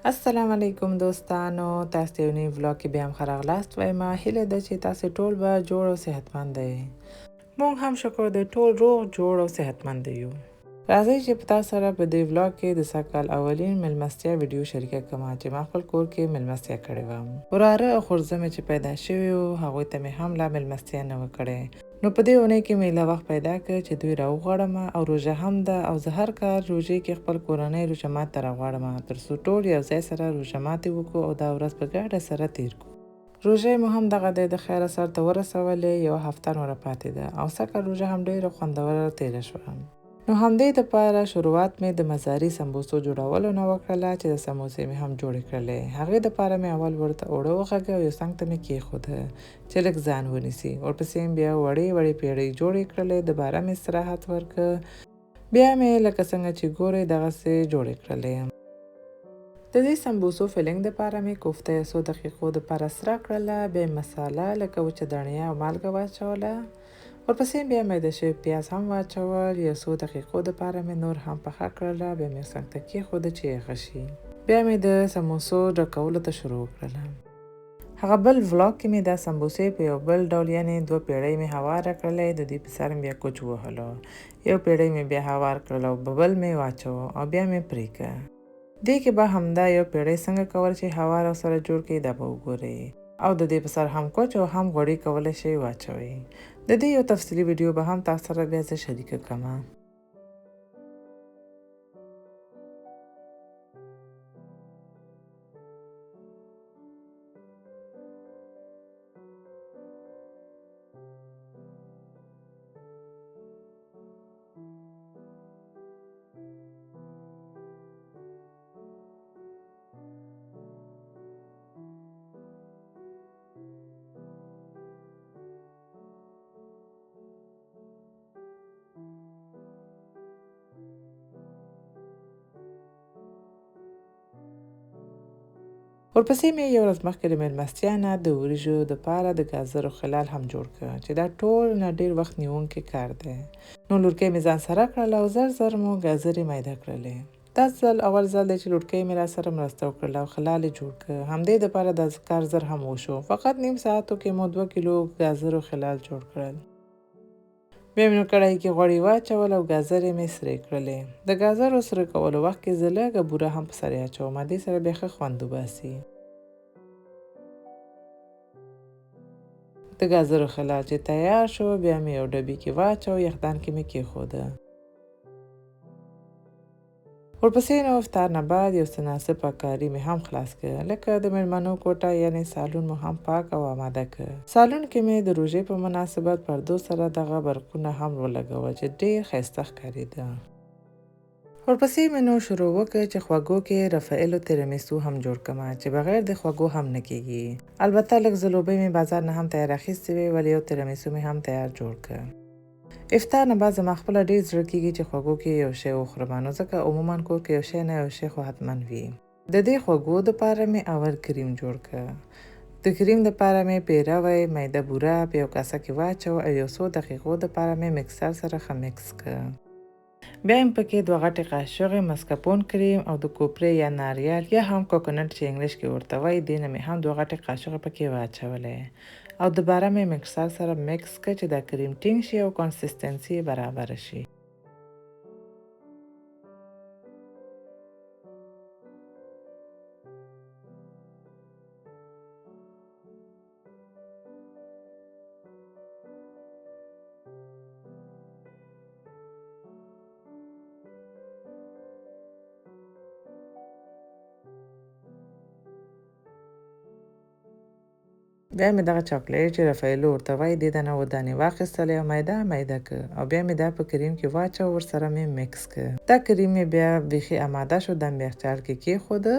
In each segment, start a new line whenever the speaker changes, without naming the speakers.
السلام علیکم دوستانو، تاسو ته یو نوی ولاګ کې بیا هم ښه راغلاست. وایم هیله ده چې تاسو ټول به جوړ او صحتمند یې. موږ هم شکر دی ټول روغ جوړ او صحتمند یو. راځئ چې په تاسو سره په دې ولاګ کې د سږکال اولین میلمستیا ویډیو شریکه کړم چې ما خپل کور کې میلمستیا کړې وم. وراره او خورزه مې چې پیدا شوي وو هغوی ته مې هم لا میلمستیا نه وه کړې. نو په دې اونۍ کې مې لا وخت پیدا کړ چې دوی راوغواړم او روژه هم ده او زه هر کال روژې کې خپل کورنی روژه مات ته راغواړم تر څو ټول یو ځای سره روژه ماتې وکړو او دا ورځ په ګډه سره تیر کړو. روژه مو هم دغه دی د خیره سر ته ورسولې، یوه هفته نوره پاتې ده او سږکال روژه هم ډېره خوندوره تېره شوه. نو همدې دپاره شروعات مې د مزاري سمبوسو جوړولو نه وکړله چې د سموسې مې هم جوړې کړلې. هغې دپاره مې اول ورته اوړه وغږه او یو څنګ ته مې کېښوده چې لږ ځان ونیسي. ورپسې مې بیا وړې وړې پیړۍ جوړې کړلې، دباره مې استراحت ورکړ. بیا مې لکه څنګه چې ګورئ دغسې جوړې کړلې. د دې سمبوسو فیلینګ دپاره مې کوفته یو څو دقیقو دپاره سره کړله، بیا یې مساله لکه وچه دڼیا او مالګه واچوله. ورپسې بیا میده شوي پیاز هم واچول، یو څو دقیقو دپاره مې نور هم پخه کړله، بیا مې څنګ ته کېښوده چې یخه شي. بیا مې د سموسو ډکولو ته شروع کړله. هغه بل ولاګ کې مې دا سمبوسې په یو بل ډول یعنې 2 پیړۍ مې هواره کړلې، د دوی په سر مې بیا کوچ ووهلو. یو پیړۍ مې بیا هوار کړل او بل مې واچوه او بیا مې پرې کړه. دې کې به همدا یو پیړۍ څنګه کول چې هوار او سره جوړ کړئ دا به وګورئ او د دې په سر هم کوچ او هم غوړي کولی شئ واچوئ. د دې یو تفصیلي ویډیو به هم تاسو سره بیا زه شریکه کړم. ورپسې مې یو ورځ مخکې د میلمستیا نه د وریژو دپاره د ګازرو خلال هم جوړ کړ چې دا ټول نه ډېر وخت نیونکی کار دی. نو لورکۍ مې ځان سره کړله او زر زر مو ګازرې میده کړلې. دا اول ځل دی چې لورکۍ مې را سره مرسته وکړله او خلال یې جوړ کړ. همدې دپاره دا کار زر هم وشو. فقط نیم ساعتو کې مو 2 کیلو ګازرو خلال جوړ کړل. بیا مې نو کړاهي کې غوړي واچول او ګازرې مې سرې کړلې. د ګازرو سره کولو وخت کې زه لږه بوره هم په سر اچوم، دې سره بیا ښه خوند وباسي. د ګازرو خلال چې تیار شو بیا مې یو ډبي کې واچو، یخدان کې مې کېښوده. ورپسې نو افطار نه بعد یو څه ناڅه کاري مې هم خلاص کړ، لکه د میلمنو کوټه یعنې سالون مو هم پاک او آماده کړ. سالون کې مې د روژې په مناسبت پردو سره دغه برقونه هم ولګول چې ډېر ښایسته ښکارېده. ورپسې مې نو شروع وکړ چې خوږو کې رفایل او تیرامیسو هم جوړ کړم چې بغیر د خوږو هم نه کېږي. البته لږ ځلوبۍ مې بازار نه هم تیار اخیستې وې، ولې یو تیرامیسو مې هم تیار جوړ کړ. افطار نه بعد زما خپله ډېر زړه کېږي چې خوږو کې یو شی وخورم، نو ځکه عموما کور کې یو شی نه یو شی خو حتما وي. د دې خوږو دپاره مې اول کریم جوړ کړ. د کریم دپاره مې پیروی میده بوره په یو کاسه کې واچو او یو څو دقیقو دپاره مې مکسر سره ښه مکس کړ. بیا یې پکې 2 غټې قاشقې مسکپون کریم او د کوپرې یا ناریال یا هم کوکونټ چې انګلیش کې ورته وایي دې نه مې هم 2 غټې قاشقې پکې واچولې او دوباره مې مکسر سره مکس کړ چې دا کریم ټینګ شي او کنسیستنسي یې برابره شي. بیا مې دغه چاکلیټ چې رفایلو ورته وایي دې دانه ودانې واخیستلې او میده کړ او بیا مې دا په کریم کې واچو، ورسره مې مکس کړ. دا کریم مې بیا بیخي آماده شو، دا مې یخچال کې کېښوده.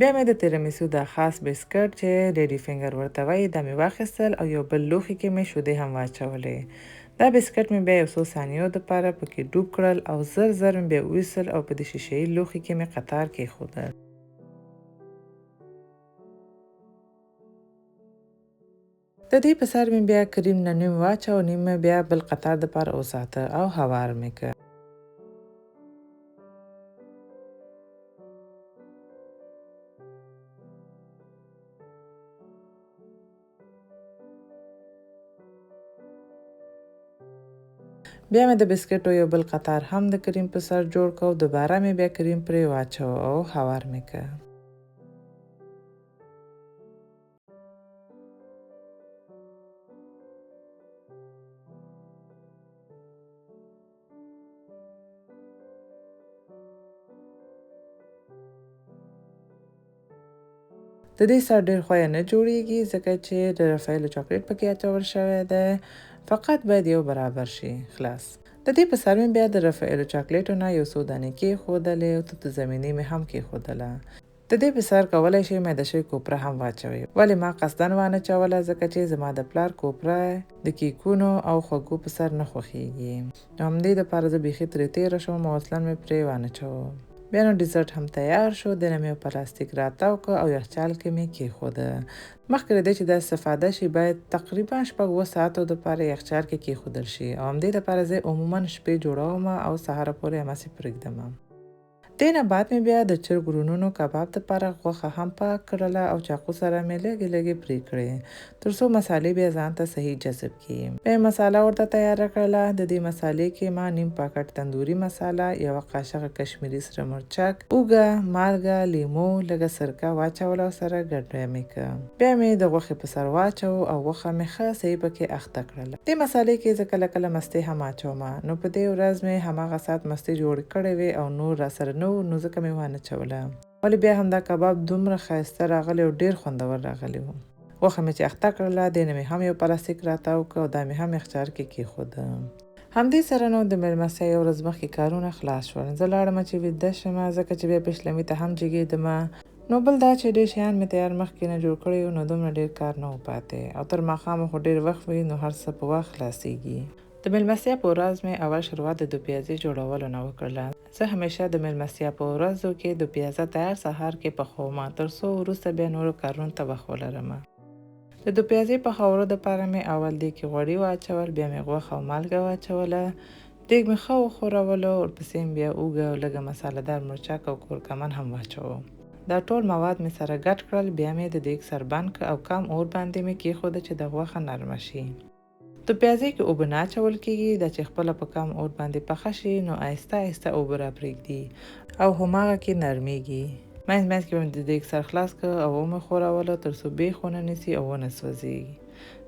بیا مې د تیرامیسو دا خاص بسکټ چې لیډي فینګر ورته وایي دا مې واخیستل او یو بل لوښي کې مې شیدې هم واچولې. دا بسکټ مې بیا یو څو ثانیو دپاره پکې ډوب کړل او زر زر مې بیا وویستل او په دې شیشهیي لوښي کې مې قطار کېښودل. د دې په سر مې بیا کریم نه نیم واچو، نیم مې بیا بل قطار دپاره وساته او هوار مې کړ. بیا مې د بسکټو یو بل قطار هم د کریم په سر جوړ کړ، دوباره مې بیا کریم پرې واچو او هوار مې کړ. د دې سر ډېر ښویه نه جوړیږي ځکه چې د رافایلو چاکلیټ پکې اچول شوی دی، فقط باید یو برابر شي. خلاص د دې په سر مې بیا د رافایلو چاکلیټو نه یو څو دانې کېښودلې او توت زمیني مې هم کېښودله. د دې په سر کولی شئ میده شوې کوپره هم واچوئ، ولې ما قصداً وانهچوله ځکه چې زما د پلار کوپره د کیکونو او خوږو په سر نه خوښیږي، نو همدې دپاره زه بیخي ترې تېره شوم او اصلاً مې پرې وانهچوم. بیا نو ډیزرټ هم تیار شو، دنه مې پلاستیک راتاو کړ او یخچال کې مې کېښوده. مخکې له دې چې دا استفاده شي باید تقریبا 6-7 ساعتو دپاره یخچال کې کېښودل شي او همدې دپاره زه عموماً شپې جوړوم او سهاره پورې هماسې پرېږدم. دې نه بعد مې بیا د چرګ ورونونو کباب دپاره غوښه هم پاک کړله او چاقو سره مې لږې لږې پرې کړې تر څو مسالې بیا ځان ته صحیح جذب کړي. بیا یې مساله ورته تیاره کړله. د دې مسالې کې ما نیم پاکټ تندوري مساله، یوه قاشقه کشمیري سره مرچک، اوږه، مالګه، لیمو، لږه سرکه واچوله او سره ګډه مې کړه. بیا مې د غوښې په سر واچو او غوښه مې ښه صحیح پکې اخته کړله. دې مسالې کې زه کله کله مستې هم اچوم، نو په دې ورځ مې هماغه ساعت مستې جوړې کړې وې او نور راسره نه وو، نو ځکه مې وانهچوله. ولې بیا هم دا کباب دومره ښایسته راغلی او ډېر خوندور راغلی و. غوښه مې چې اخته کړله، دې نه مې هم یو پلاستیک راتاو کړ او دا مې هم یخچال کې کېښوده. همدې سره نو د مېلمستیا یو ورځ مخکې کارونه خلاص شول. زه لاړم چې ویده شمه ځکه چې بیا پشلمي ته هم جګېدمه. نو بل دا چې ډېر شیان مې تیار مخکې نه جوړ کړي وو، نو دومره ډېر کار نه و پاتې او تر ماښامه خو ډېر وخت وي، نو هر څه په وخت خلاصېږي. د مېلمستیا په ورځ مې اول شروعات د 2 پیازې جوړولو نه وکړله. زه همیشه د مېلمستیا په ورځو کې 2 پیازه تیار سهار کې پخوم تر څو وروسته بیا نورو کارونو ته وخت ولرم. د 2 پیازې پخولو دپاره مې اول دیګ کې غوړي واچول، بیا مې غوښه او مالګه واچوله، دیګ مې ښه وښوروله، ورپسې مې بیا اوږه او لږه مسالهدار مرچک او کورکمن هم واچوم. دا ټول مواد مې سره ګډ کړل. بیا مې د دیګ سر بند کړ او کم اور باندې مې کېښوده چې د غوښه نرمه شي. 2 پیازې کې اوبه نه اچول کېږي، دا چې خپله په کم اور باندې پخه شي نو آهسته آهسته اوبه راپرېږدي او هماغه کې نرمېږي. منځ منځ کې مې د دیګ سر خلاص کړ او ومې ښوروله تر څو بیخ ونه نیسي او ونه سوځېږي.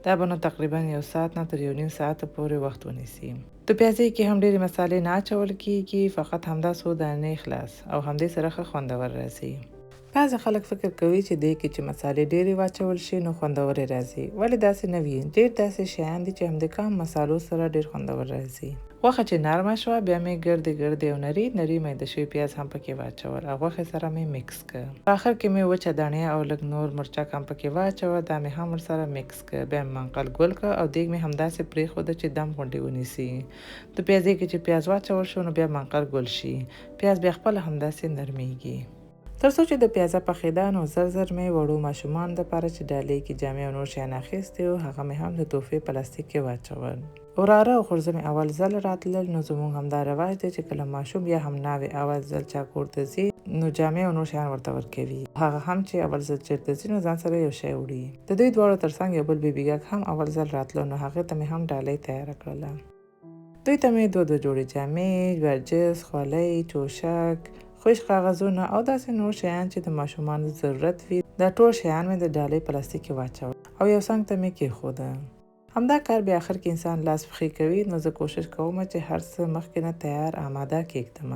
دا به نو تقریبا 1 ساعت نه تر 1.5 ساعته پورې وخت ونیسي. 2 پیازې کې هم ډېرې مسالې نه اچول کېږي، فقط همدا څو دانې خلاص او همدې سره ښه خوندور راځي. بعضې خلک فکر کوي چې دې کې چې مسالې ډېرې واچول شي نو خوندورې راځي، ولې داسې نه وي. ډېر داسې شیان دي چې هم د کم مسالو سره ډېر خوندور راځي. غوښه چې نرمه شوه بیا مې ګردې ګردې او نري نري میده شوي پیاز هم پکې واچول او غوښې سره مې میکس کړ. په آخر کې مې وچه دانې او لږ نور مرچک هم پکې واچول، دا مې هم ورسره میکس کړ. بیا مې منقل ګل کړ او دیګ مې همداسې پرېښوده چې دم غوندې ونیسي. د پیازې کې چې پیاز واچول شو نو بیا منقل ګل شي، پیاز بیا خپله همداسې نرمیږي. تر څو چې د پیازه پخېده نو زر زر مې وړو ماشومانو دپاره چې ډالۍ کې جامې او نور شیان اخیستي وو هغه مې هم د تحفې پلاستیک کې واچول. وراره او خورزه مې اول ځل راتلل، نو زموږ همدا رواج دی چې کله ماشوم یا هم ناوې اول ځل چا کور ته ځي نو جامې او نور شیان ورته ورکوي. هغه هم چې اول ځل چېرته ځي نو ځان سره یو شی وړي. د دوی دواړو ترڅنګ یو بل بیبي ګک هم اول ځل راتلو، نو هغې ته مې هم ډالۍ تیاره کړله. دوی ته مې 2 جوړې جامې، برجس، خولۍ، توشک، خوش کاغذونه او داسې نور شیان چې د ماشومانو ضرورت وي، دا ټول شیان مې د ډالۍ پلاستیک کې واچول او یو څنګ ته مې کېښوده. همدا کار بیا آخر کې انسان لاس پښې کوي، نو زه کوشش کوم چې هر څه مخکې نه تیار آماده کېږدم.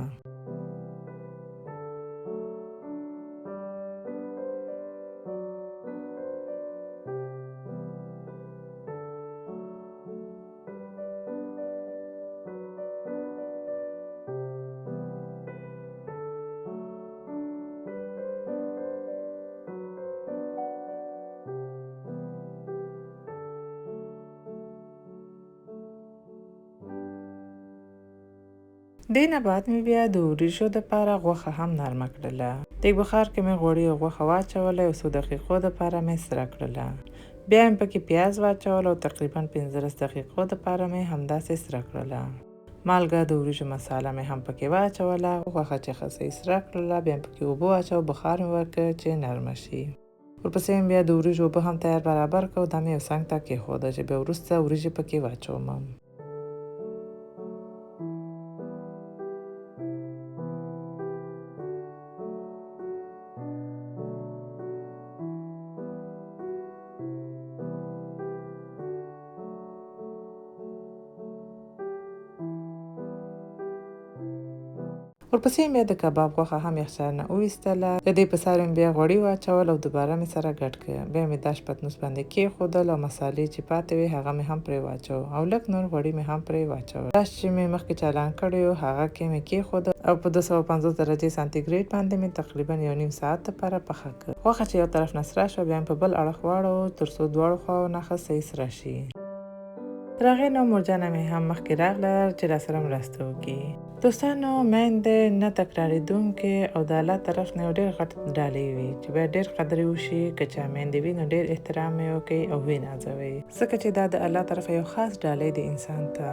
دې نه بعد مې بیا د وریژو دپاره غوښه هم نرمه کړله. دیګ بخار کې مې غوړي او غوښه واچوله، یو څو دقیقو دپاره مې سره کړله. بیا مې پکې پیاز واچول او تقریبا 15 دقیقو دپاره مې همداسې سره کړله. مالګه د وریژو مساله مې هم پکې واچوله. غوښه چې ښه صحیح سره کړله، بیا مې پکې اوبه واچول، بخار مې ورکړ چې نرمه شي. ورپسې مې بیا د وریژو اوبه هم تیار برابر کړ، دا مې یو څنګ ته کېښوده چې بیا وروسته وریژې پکې واچوم. ورپسې مې د کباب غوښه هم یخچال نه وویستله. د دې په سر مې بیا غوړي واچول او دوباره مې سره ګډ کړ. بیا مې دا پتنوس باندې کېښودل او مسالې چې پاتې وې هغه مې هم پرې واچول او لږ نور غوړي مې هم پرې واچول. داش چې مې مخکې چالان کړی و هغه کې مې کېښوده او په 250 درجې سانتیګریډ باندې مې تقریبا یو نیم ساعت دپاره پخه کړ. غوښه چې یو طرف نه سره شوه، بیا مې په بل اړخ واړوه تر څو دواړو خواو نه ښه صحیح سره شي. تر هغې نه مورجانه مې هم مخکې راغله چې راسره مرسته وکړي. دوستانو، میندې نه تکرارېدونکې او د الله طرف نه یو ډېر غټ ډالۍ وي چې باید ډېر قدر یې وشي. که چا میندې وي نو ډېر احترام یې وکړئ او ویې نازوئ، ځکه چې دا د الله طرفه یو خاص ډالۍ دی انسان ته.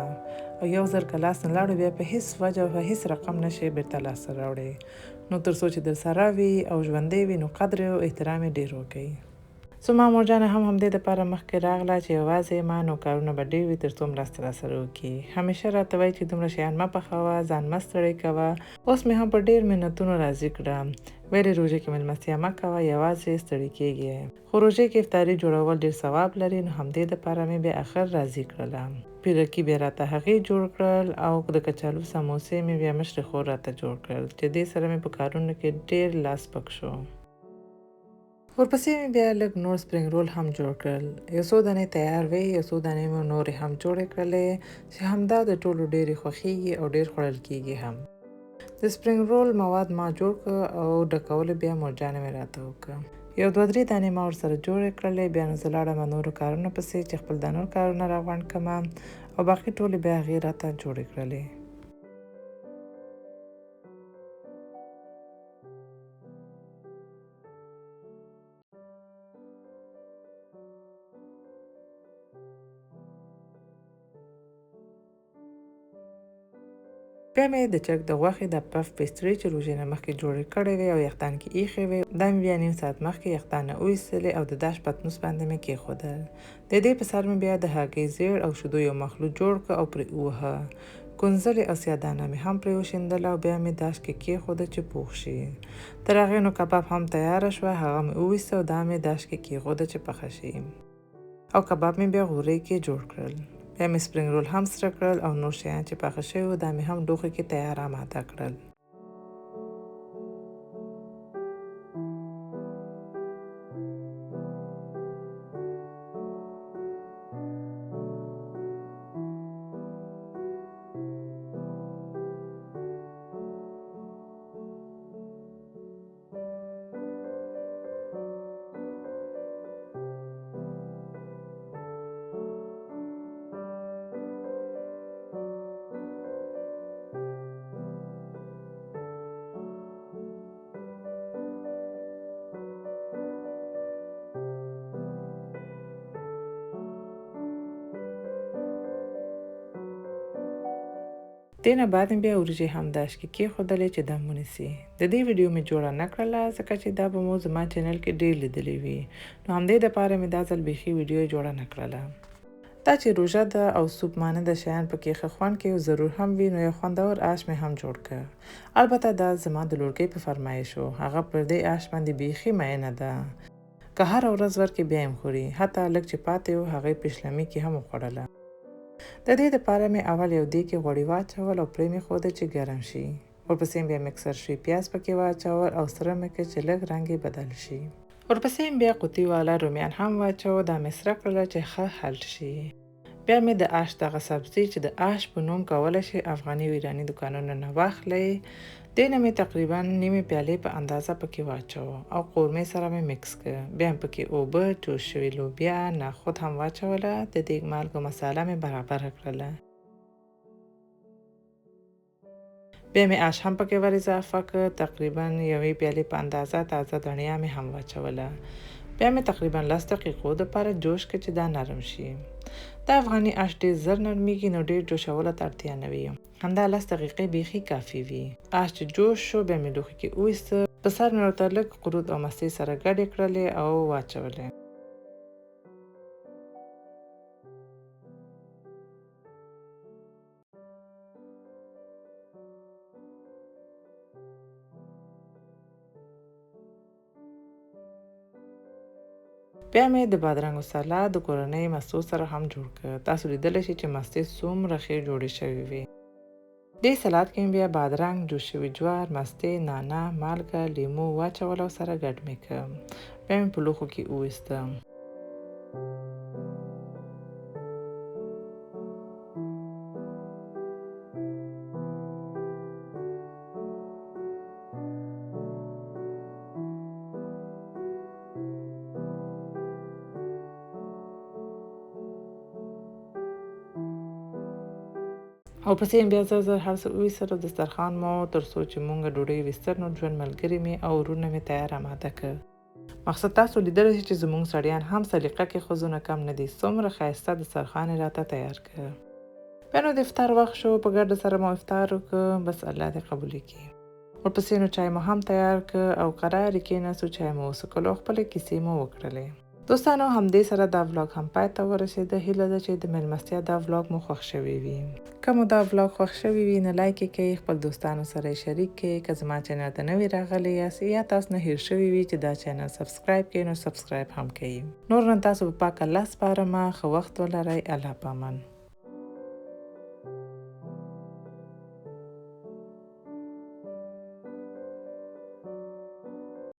او یو ځل که لاس نه لاړو، بیا په هیڅ وجه او په هیڅ رقم نشئ بېرته لاسته راوړئ. نو تر څو چې درسره وي او ژوندی وي، نو قدر او احترام یې ډېر وکړئ. زما مورجانه هم همدې دپاره مخکې راغله چې یوازې ما نو کارونه به ډېر وي تر څو مرسته راسره وکړي. همیشه راته وایي چې دومره شیان مه پخوه، ځان مه ستړی کوه. اوس مې هم په ډېر منتونو راضي کړه. ویلې روژې کې مېلمستیا مه کوه، یوازې ستړي کېږي. خو روژې کې افطاري جوړول ډېر ثواب لري، نو همدې دپاره مې بیا اخر راضي کړله. پیرکي بیا راته هغې جوړ کړل او د کچالو سموسې مې بیا مشرې خور راته جوړ کړل چې دې سره مې په کارونو کې ډېر لاس پک شو. ورپسې مې بیا لږ نور سپرینګ رول هم جوړ کړل. یو څو دانې تیار وې، یو څو دانې مې نورې هم جوړې کړلې چې همدا د ټولو ډېرې خوښیږي او ډېر خوړل کېږي هم. د سپرینګ رول مواد ما جوړ کړ او ډکولو بیا مورجانه مې راته وکړه. یو 2-3 دانې ما ورسره جوړې کړلې. بیا نو زه لاړم نورو کارونو پسې چې خپل د نور کارونه راغونډ کړم او باقي ټولې بیا هغې راته جوړې کړلې. بیا مې د چرګ د غوښې د پف پیسټري چې روژې نه مخکې جوړې کړې وې او یخدان کې ایښې وې، دا مې بیا نیم ساعت مخکې یخدان نه وایستلې او د داش پتنوس باندې مې کېښودل. د دې په سر مې بیا د هګۍ زیړ او شیدو یو مخلوط جوړ کړ او پرې ووهه. کونځلې او سیادانه مې هم پرې وشیندله او بیا مې داش کې کېښوده چې پوخ شي. تر هغې نو کباب هم تیاره شوه، هغه مې وویسته او دا مې داش کې کېښوده چې پخه شي. او کباب مې بیا غورې کې جوړ کړل. بیا مې سپرینګ رول هم سره کړل او نور شیان چې پاخه شوي وو دا مې هم ډوښې کې تیار اماده کړل. دې نه بعد مې بیا وریژې هم داش کې کېښودلې چې دم ونیسي. د دې ویډیو مې جوړه نه کړله ځکه چې دا به مو زما چینل کې ډېر لیدلې وي، نو همدې دپاره مې دا ځل بیخي ویډیو جوړه نه کړله. دا چې روژه ده او سوپ ماننده شیان پکې ښه خوند کوي او ضرور هم وي، نو یو خوندور آش مې هم جوړ کړ. البته دا زما د لورګۍ په فرمایش و، هغه پر دې آش باندې بیخي مینه ده. که هره ورځ ورکړې بیا یې خوري، حتی لږ چې پاتې و هغې پشلمي کې هم وخوړله. د دې دپاره مې اول یو دیګ کې غوړي واچول او پرې مې ښوده چې ګرم شي. ورپسې بیا مکسر شوي پیاز پکې واچول او سره مې کړ چې لږ رنګ یې بدل شي. ورپسې بیا قوطي والا رومیان هم واچول، دا مې سره کړله چې ښه حل شي. بیا مې د آش دغه سبزي چې د آش په نوم کولی شي افغاني او ایراني دوکانونو نه واخلئ، دې نه مې تقریبا نیمې پیالې په اندازه پکې واچوه او قورمې سره مې مکس کړ. بیا مې پکې اوبه، جوش شوي لوبیا، نخود هم واچوله. د دیګ مالګه مساله مې برابره کړله. بیا مې آش هم پکې ور اضافه کړ، تقریبا یوې پیالې په اندازه تازه دڼیا مې هم واچوله. بیا مې تقریبا 10 دقیقو دپاره جوش کړ چې دا نرم شي. دا افغاني آش ډېر زر نرمیږي نو ډېر جوشولو ته اړتیا نه وي. همدا 10 دقیقې بیخي کافي وي. آش چې جوش شو بیا مې لوښي کې وویسته، په سر مې ورته لږ قرود او مستې سره ګډې کړلې او واچولې. بیا مې د بادرنګو سلاد د کورنۍ مستو سره هم جوړ کړ. تاسو لیدلی شئ چې مستې څومره ښې جوړې شوې وي. دې سلاد کې مې بیا بادرنګ، جوش شوي جوار، مستې، نعناع، مالګه، لیمو واچول او سره ګډ مې کړ. بیا مې په لوښو کې وویسته. او پسې مې بیا زر هر څه وویستل. دسترخوان مو تر څو چې مونږ ډوډۍ ویستل نو ژوند ملګري مې او ورونه مې تیار اماده کړ. مقصد تاسو لیدلی شئ چې زموږ سړیان هم سلیقه کې ښځو نه کم نه دي. څومره ښایسته دسترخوان یې راته تیار کړ. بیا نو د افطار وخت شو، په ګډه سره مو افطار وکړ. بس الله دې قبول کړي. ورپسې نو چای مو هم تیار کړ او قرار یې کېناستو، چای مو وڅښلو او خپلې کیسې مو وکړلې. دوستانو همدې سره دا ولاګ هم پای ته ورسېده. هیله ده چې د میلمستیا دا ولاګ مو خوښ شوی وي. که مو دا ولاګ خوښ شوی وي نو لایک یې کړئ، خپل دوستانو سره یې شریک کړئ. که زما چینل ته نوي راغلی یاست یا تاسو نه هیر شوي وي چې دا چینل سبسکرایب کړئ نو سبسکرایب هم کړئ. نور نو تاسو په پاک الله سپارم. ښه وخت ولرئ. الله پامان.